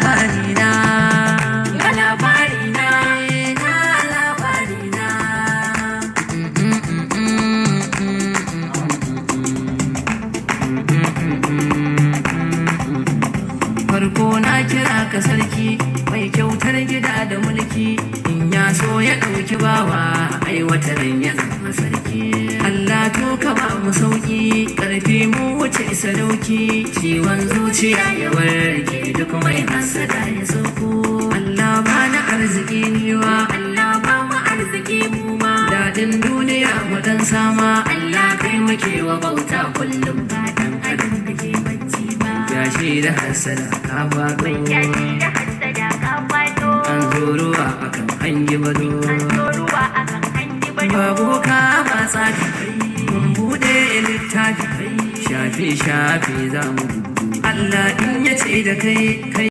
labarina, ga labarina, ga labarina. Farko na kira ka sarki mai kyautar gida da mulki, in ya so ya ɗauki bawa aiwatarin ya zama sarki. Allah to ka ba mu sauki, ƙarfi mu wuce sadauki, ciwon zuciya ya warke duk mai hasada ya sauko. Allah ba na arziki niwa, Allah ba mu arziki mu ma, daɗin duniya mu dan sama, Allah kai muke wa bauta kullum ba dan adam kake bacci ba. Yashi da hasada ka faɗo, an zo ruwa akan hangi bado, babu ka ba tsafi mun buɗe littafi, shafe-shafe za mu Allah in ya ce da kai